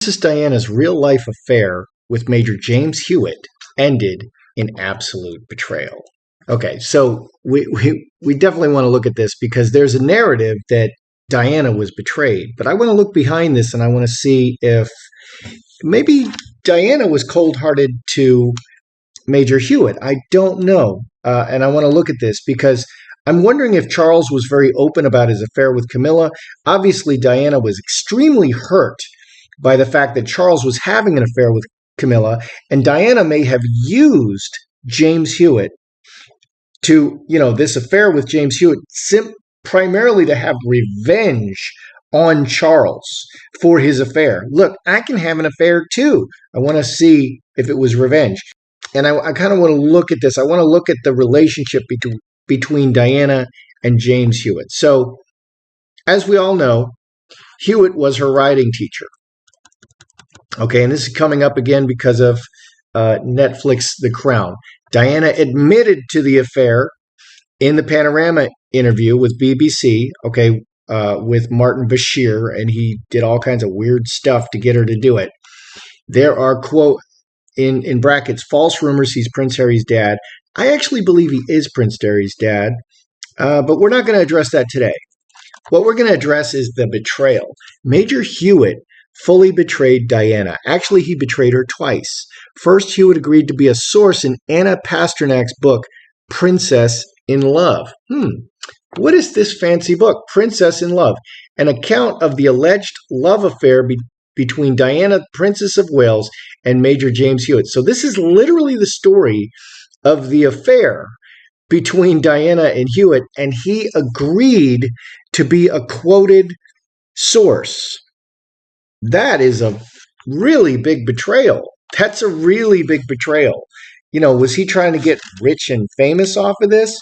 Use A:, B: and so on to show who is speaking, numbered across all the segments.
A: Princess Diana's real-life affair with Major James Hewitt ended in absolute betrayal. Okay, so we definitely want to look at this because there's a narrative that Diana was betrayed. But I want to look behind this and I want to see if maybe Diana was cold-hearted to Major Hewitt. I don't know. And I want to look at this because I'm wondering if Charles was very open about his affair with Camilla. Obviously, Diana was extremely hurt by the fact that Charles was having an affair with Camilla, and Diana may have used James Hewitt to, this affair with James Hewitt primarily to have revenge on Charles for his affair. Look, I can have an affair too. I want to see if it was revenge. And I kind of want to look at this. I want to look at the relationship between Diana and James Hewitt. So, as we all know, Hewitt was her writing teacher. Okay, and this is coming up again because of Netflix The Crown. Diana admitted to the affair in the Panorama interview with BBC, okay, with Martin Bashir, and he did all kinds of weird stuff to get her to do it. There are, quote, in brackets, false rumors he's Prince Harry's dad. I actually believe he is Prince Harry's dad, but we're not going to address that today. What we're going to address is the betrayal. Major Hewitt fully betrayed Diana. Actually, he betrayed her twice. First, Hewitt agreed to be a source in Anna Pasternak's book, Princess in Love. What is this fancy book, Princess in Love? An account of the alleged love affair between Diana, Princess of Wales, and Major James Hewitt. So this is literally the story of the affair between Diana and Hewitt, and he agreed to be a quoted source. That is a really big betrayal. That's a really big betrayal. Was he trying to get rich and famous off of this?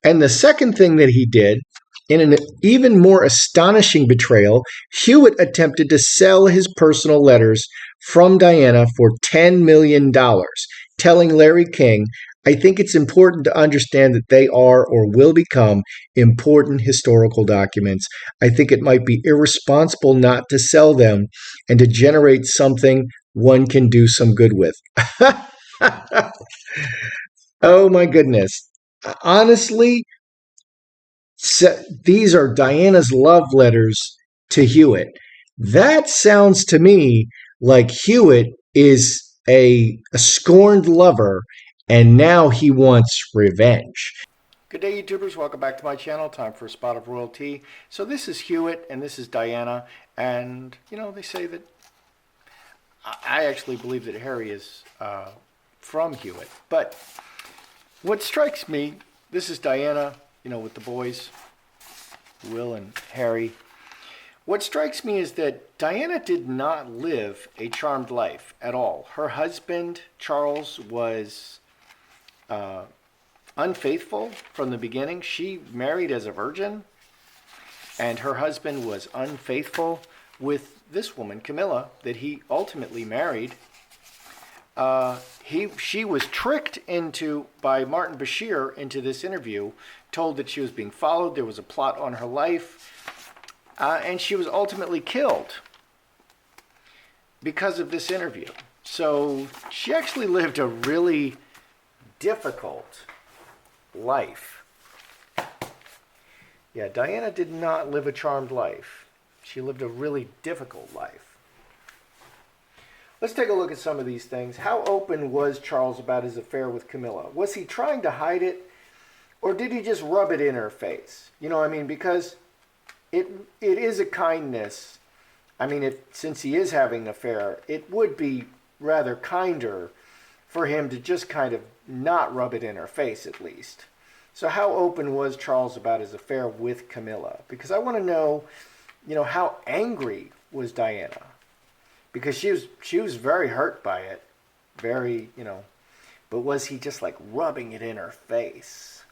A: And the second thing that he did, in an even more astonishing betrayal, Hewitt attempted to sell his personal letters from Diana for $10 million, telling Larry King, I think it's important to understand that they are or will become important historical documents. I think it might be irresponsible not to sell them and to generate something one can do some good with. Oh my goodness. Honestly, these are Diana's love letters to Hewitt. That sounds to me like Hewitt is a scorned lover, and now he wants revenge. Good day, YouTubers. Welcome back to my channel. Time for a spot of royalty. So this is Hewitt, and this is Diana. And, they say that I actually believe that Harry is from Hewitt. But what strikes me, this is Diana, with the boys, Will and Harry. What strikes me is that Diana did not live a charmed life at all. Her husband, Charles, was unfaithful from the beginning. She married as a virgin, and her husband was unfaithful with this woman, Camilla, that he ultimately married. She was tricked by Martin Bashir into this interview, told that she was being followed, there was a plot on her life, and she was ultimately killed because of this interview. So she actually lived a really difficult life. Yeah, Diana did not live a charmed life. She lived a really difficult life. Let's take a look at some of these things. How open was Charles about his affair with Camilla? Was he trying to hide it, or did he just rub it in her face? Because it is a kindness. Since he is having an affair, it would be rather kinder for him to just kind of not rub it in her face, at least. So how open was Charles about his affair with Camilla? Because I want to know, how angry was Diana? Because she was very hurt by it, but was he just like rubbing it in her face?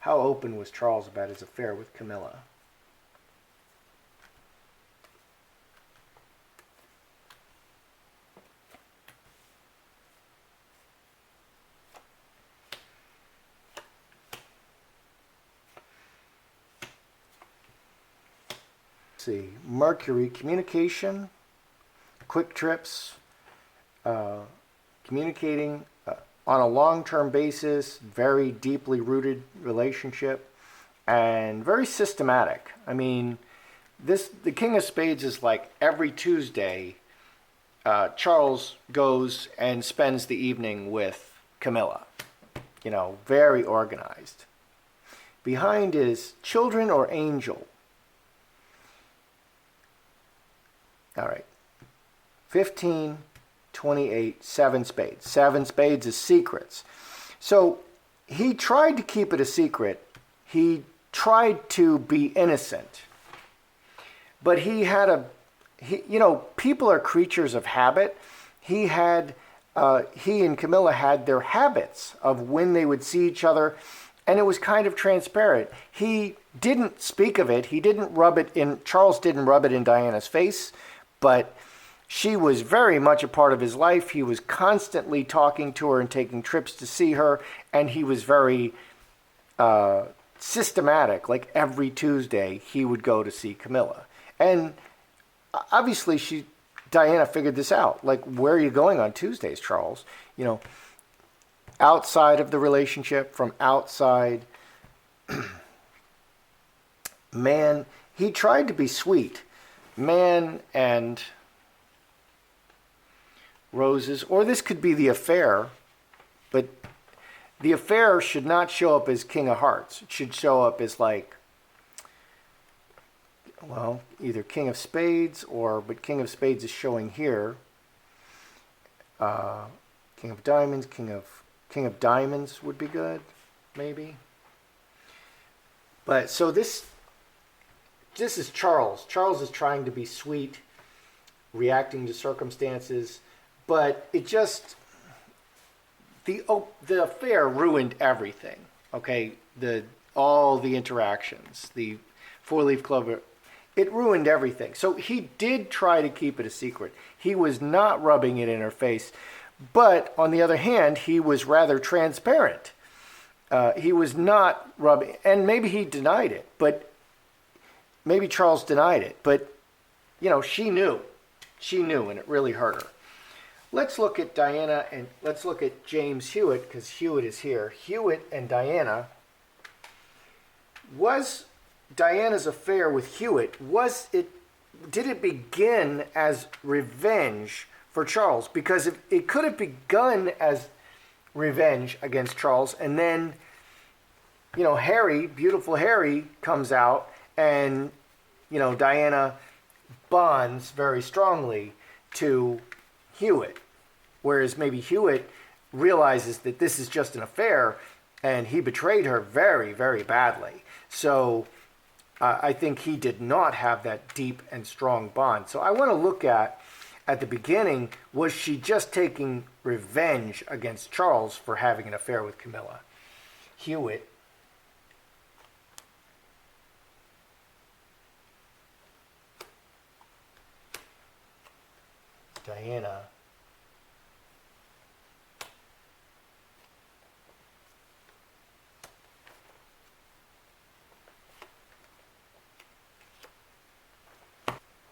A: How open was Charles about his affair with Camilla? Let's see, Mercury, communication, quick trips, communicating on a long-term basis, very deeply rooted relationship, and very systematic. I mean, the King of Spades is like every Tuesday, Charles goes and spends the evening with Camilla. You know, very organized. Behind is children or angel. All right. 15, 28, 7 spades. 7 spades is secrets. So he tried to keep it a secret. He tried to be innocent. But he had you know, people are creatures of habit. He and Camilla had their habits of when they would see each other, and it was kind of transparent. He didn't speak of it. He didn't rub it in, Charles didn't rub it in Diana's face, but she was very much a part of his life. He was constantly talking to her and taking trips to see her, and he was very systematic. Like every Tuesday, he would go to see Camilla. And obviously, Diana figured this out. Like, where are you going on Tuesdays, Charles? You know, outside of the relationship, from outside. Man, he tried to be sweet. Man and roses, or this could be the affair, but the affair should not show up as King of Hearts. It should show up as like, well, either King of Spades but King of Spades is showing here. King of Diamonds, King of Diamonds would be good, maybe. But so this is Charles. Charles is trying to be sweet, reacting to circumstances, but it just, the affair ruined everything. Okay, all the interactions, the four-leaf clover. It ruined everything. So he did try to keep it a secret. He was not rubbing it in her face. But on the other hand, he was rather transparent. He was not rubbing, and maybe he denied it, but maybe Charles denied it. But, you know, she knew. She knew, and it really hurt her. Let's look at Diana, and let's look at James Hewitt, because Hewitt is here. Hewitt and Diana. Was Diana's affair with Hewitt, did it begin as revenge for Charles? Because it could have begun as revenge against Charles, and then, you know, beautiful Harry comes out, and, you know, Diana bonds very strongly to Hewitt, whereas maybe Hewitt realizes that this is just an affair, and he betrayed her very, very badly. So I think he did not have that deep and strong bond. So I want to look at the beginning, was she just taking revenge against Charles for having an affair with Camilla? Hewitt. Diana.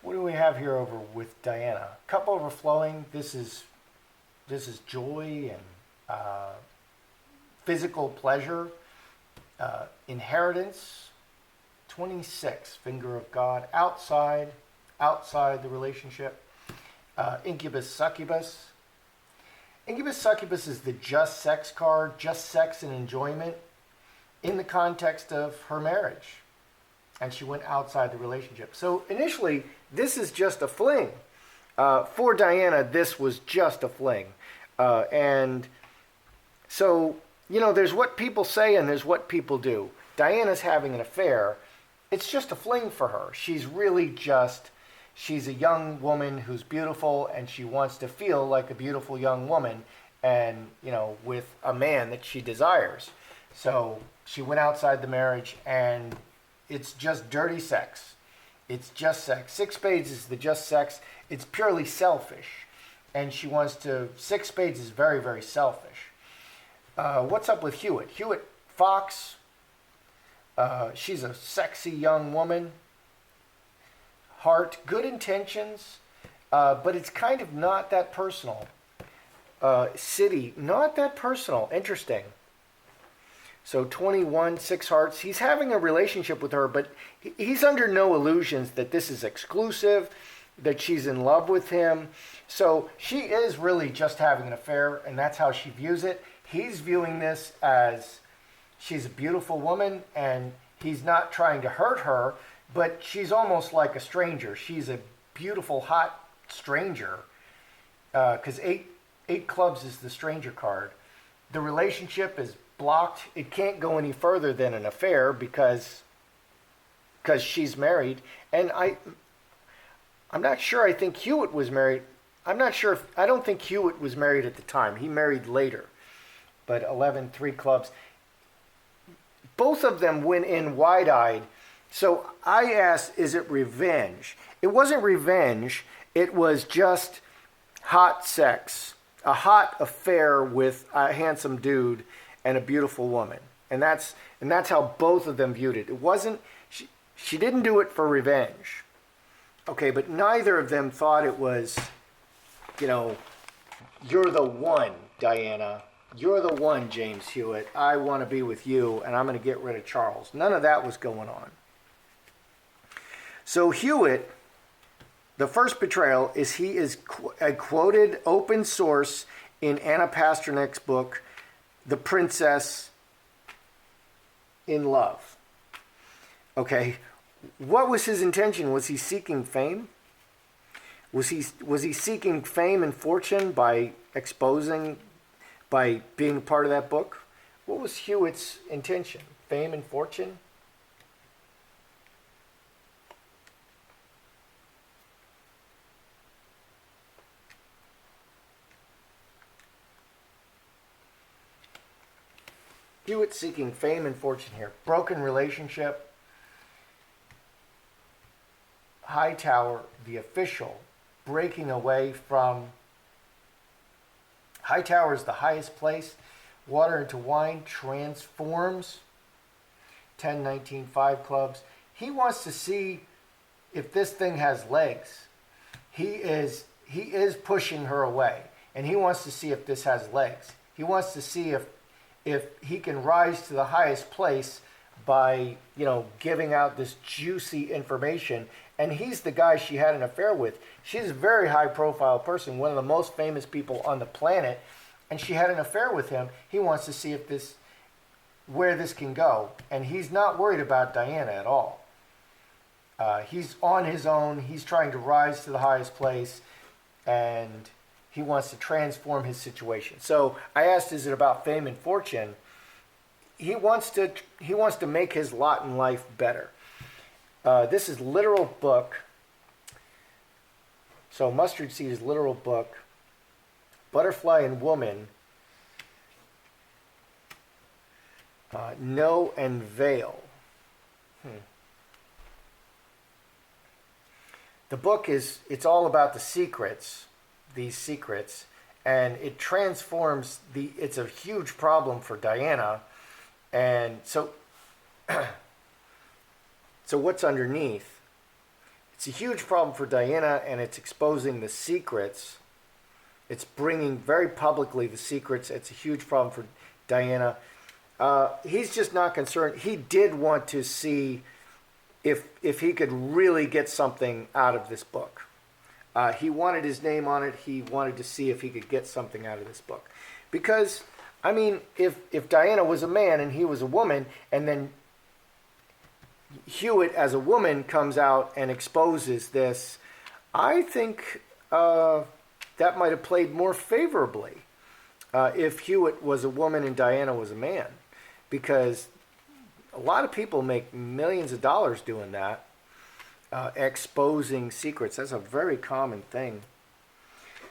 A: What do we have here over with Diana? Cup overflowing. This is joy and physical pleasure, inheritance. 26, finger of God. Outside the relationship. Incubus, succubus. Incubus, succubus is the just sex card, just sex and enjoyment in the context of her marriage. And she went outside the relationship. So initially, this is just a fling. For Diana, this was just a fling. And so, you know, there's what people say and there's what people do. Diana's having an affair. It's just a fling for her. She's a young woman who's beautiful, and she wants to feel like a beautiful young woman, and, you know, with a man that she desires. So she went outside the marriage, and it's just dirty sex. It's just sex. 6 spades is the just sex. It's purely selfish. And she wants to... 6 spades is very, very selfish. What's up with Hewitt? Hewitt, fox. She's a sexy young woman. heart, good intentions, but it's kind of not that personal. City, not that personal. Interesting. So 21, 6 hearts. He's having a relationship with her, but he's under no illusions that this is exclusive, that she's in love with him. So she is really just having an affair, and that's how she views it. He's viewing this as she's a beautiful woman, and he's not trying to hurt her, but she's almost like a stranger. She's a beautiful, hot stranger, because eight clubs is the stranger card. The relationship is blocked. It can't go any further than an affair because she's married. And I'm not sure. I think Hewitt was married. I'm not sure. I don't think Hewitt was married at the time. He married later. But 11, 3 clubs. Both of them went in wide-eyed. So I asked, is it revenge? It wasn't revenge. It was just hot sex. A hot affair with a handsome dude and a beautiful woman. And that's how both of them viewed it. It wasn't, she didn't do it for revenge. Okay, but neither of them thought it was, you're the one, Diana. You're the one, James Hewitt. I want to be with you, and I'm going to get rid of Charles. None of that was going on. So Hewitt, the first betrayal is he is a quoted open source in Anna Pasternak's book, The Princess in Love. Okay, what was his intention? Was he seeking fame? Was he seeking fame and fortune by being a part of that book? What was Hewitt's intention? Fame and fortune? Hewitt seeking fame and fortune here. Broken relationship. Hightower, the official, breaking away from... Hightower is the highest place. Water into wine transforms. 10, 19, 5 clubs. He wants to see if this thing has legs. He is pushing her away. And he wants to see if this has legs. He wants to see if he can rise to the highest place by, giving out this juicy information. And he's the guy she had an affair with. She's a very high-profile person, one of the most famous people on the planet, and she had an affair with him. He wants to see where this can go. And he's not worried about Diana at all. He's on his own. He's trying to rise to the highest place, and he wants to transform his situation. So I asked, is it about fame and fortune? He wants to make his lot in life better. This is literal book. So Mustard Seed is literal book. Butterfly and Woman. Know and Veil. The book it's all about the secrets. These secrets, and it transforms it's a huge problem for Diana, and so what's underneath? It's a huge problem for Diana, and it's exposing the secrets. It's bringing very publicly the secrets. It's a huge problem for Diana. He's just not concerned. He did want to see if he could really get something out of this book. He wanted his name on it. He wanted to see if he could get something out of this book. Because, if Diana was a man and he was a woman, and then Hewitt as a woman comes out and exposes this, I think that might have played more favorably if Hewitt was a woman and Diana was a man. Because a lot of people make millions of dollars doing that. Exposing secrets. That's a very common thing.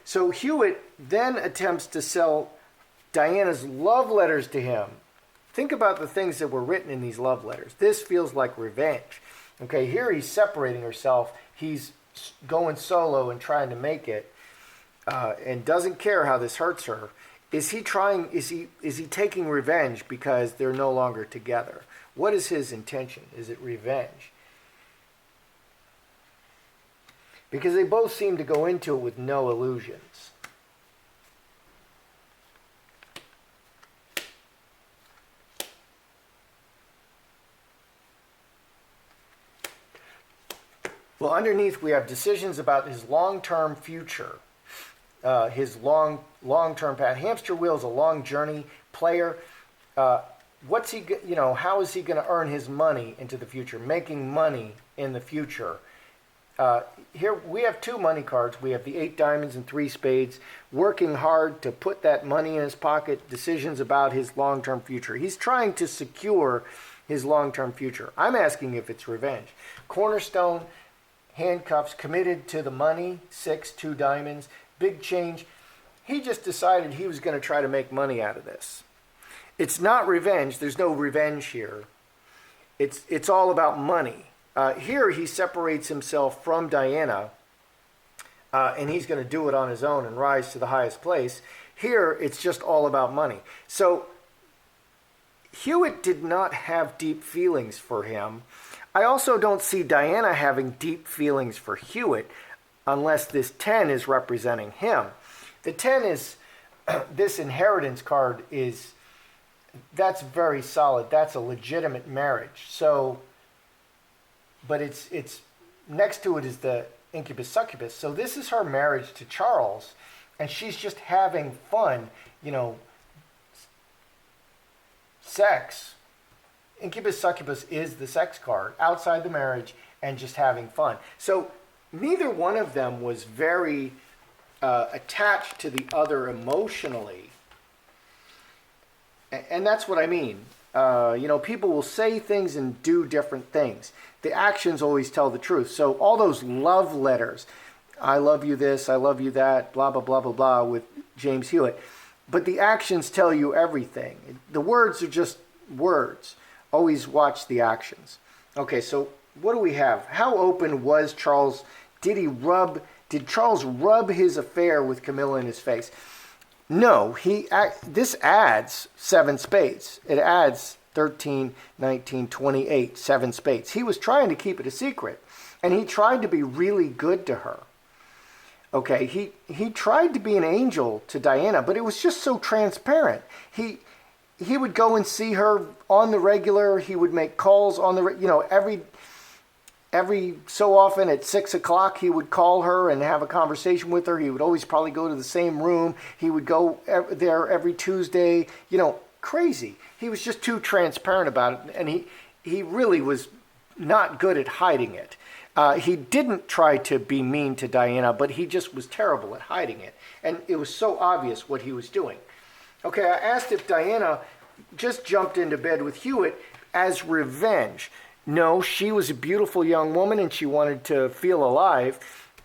A: So Hewitt then attempts to sell Diana's love letters to him. Think about the things that were written in these love letters. This feels like revenge. Okay, here he's separating herself. He's going solo and trying to make it, and doesn't care how this hurts her. Is he taking revenge because they're no longer together? What is his intention? Is it revenge? because they both seem to go into it with no illusions. Well, underneath we have decisions about his long-term future, his long-term path. Hamster wheel is a long journey. Player, what's he? How is he going to earn his money into the future? Making money in the future. Here we have 2 money cards. We have the 8 diamonds and 3 spades. Working hard to put that money in his pocket. Decisions about his long-term future. He's trying to secure his long-term future. I'm asking if it's revenge. Cornerstone. Handcuffs, committed to the money, 6, 2 diamonds, big change. He just decided he was going to try to make money out of this. It's not revenge. There's no revenge here. It's all about money. Here he separates himself from Diana, and he's going to do it on his own and rise to the highest place. Here it's just all about money. So Hewitt did not have deep feelings for him. I also don't see Diana having deep feelings for Hewitt unless this 10 is representing him. The 10 is, this inheritance card that's very solid. That's a legitimate marriage. So, but it's next to it is the incubus succubus. So this is her marriage to Charles, and she's just having fun, sex. Incubus succubus is the sex card, outside the marriage and just having fun. So neither one of them was very attached to the other emotionally. And that's what I mean. People will say things and do different things. The actions always tell the truth. So all those love letters, I love you this, I love you that, blah, blah, blah, blah, blah, with James Hewitt. But the actions tell you everything. The words are just words. Always watch the actions. Okay, so what do we have? How open was Charles? Did Charles rub his affair with Camilla in his face? No, this adds 7 spades. It adds 13, 19, 28, 7 spades. He was trying to keep it a secret, and he tried to be really good to her. Okay, he tried to be an angel to Diana, but it was just so transparent. He would go and see her on the regular. He would make calls on the, every so often at 6 o'clock, he would call her and have a conversation with her. He would always probably go to the same room. He would go there every Tuesday, crazy. He was just too transparent about it. And he really was not good at hiding it. He didn't try to be mean to Diana, but he just was terrible at hiding it. And it was so obvious what he was doing. Okay, I asked if Diana just jumped into bed with Hewitt as revenge. No, she was a beautiful young woman and she wanted to feel alive.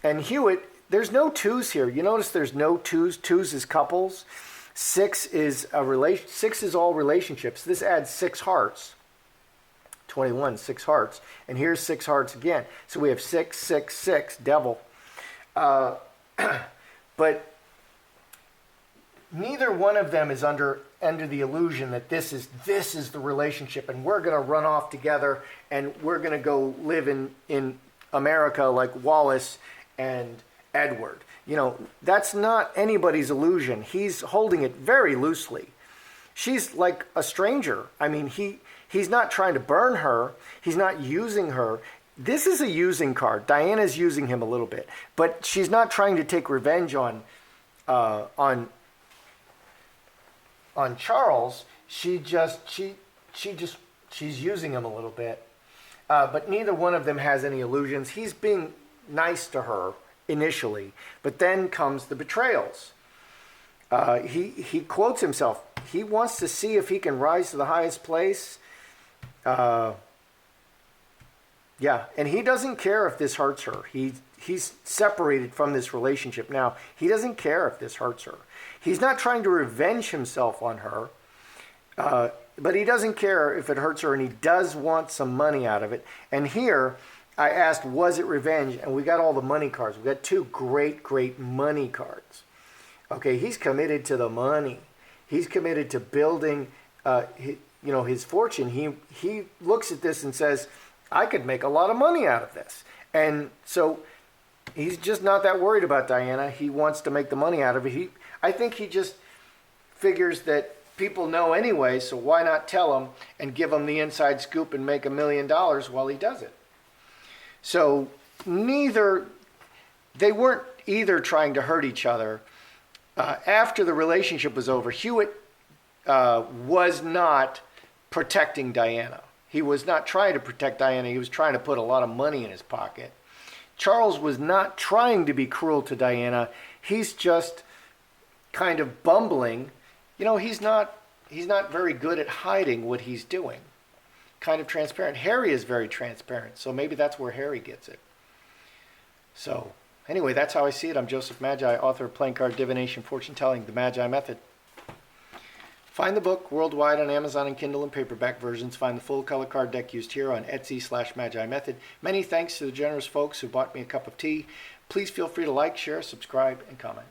A: And Hewitt, there's no 2s here. You notice there's no 2s. 2s is couples. 6 is 6 is all relationships. This adds 6 hearts. 21, 6 hearts. And here's 6 hearts again. So we have 6, 6, 6, devil. But neither one of them is under the illusion that this is the relationship and we're going to run off together and we're going to go live in America like Wallace and Edward. That's not anybody's illusion. He's holding it very loosely. She's like a stranger. I mean, he's not trying to burn her. He's not using her. This is a using card. Diana's using him a little bit, but she's not trying to take revenge on Charles. She's using him a little bit. But neither one of them has any illusions. He's being nice to her initially, but then comes the betrayals. He quotes himself. He wants to see if he can rise to the highest place. And he doesn't care if this hurts her. He's separated from this relationship now. He doesn't care if this hurts her. He's not trying to revenge himself on her, but he doesn't care if it hurts her, and he does want some money out of it. And here, I asked, was it revenge? And we got all the money cards. We got 2 great, great money cards. Okay, he's committed to the money. He's committed to building, his fortune. He looks at this and says, I could make a lot of money out of this. And so He's just not that worried about Diana. He wants to make the money out of it. I think he just figures that people know anyway, so why not tell them and give them the inside scoop and make $1 million while he does it. So they weren't either trying to hurt each other. After the relationship was over, Hewitt was not protecting Diana. He was not trying to protect Diana. He was trying to put a lot of money in his pocket. Charles was not trying to be cruel to Diana. He's just kind of bumbling. You know, he's not very good at hiding what he's doing. Kind of transparent. Harry is very transparent, so maybe that's where Harry gets it. So, anyway, that's how I see it. I'm Joseph Magi, author of Playing Card Divination, Fortune Telling, The Magi Method. Find the book worldwide on Amazon and Kindle and paperback versions. Find the full color card deck used here on Etsy/Magi Method. Many thanks to the generous folks who bought me a cup of tea. Please feel free to like, share, subscribe, and comment.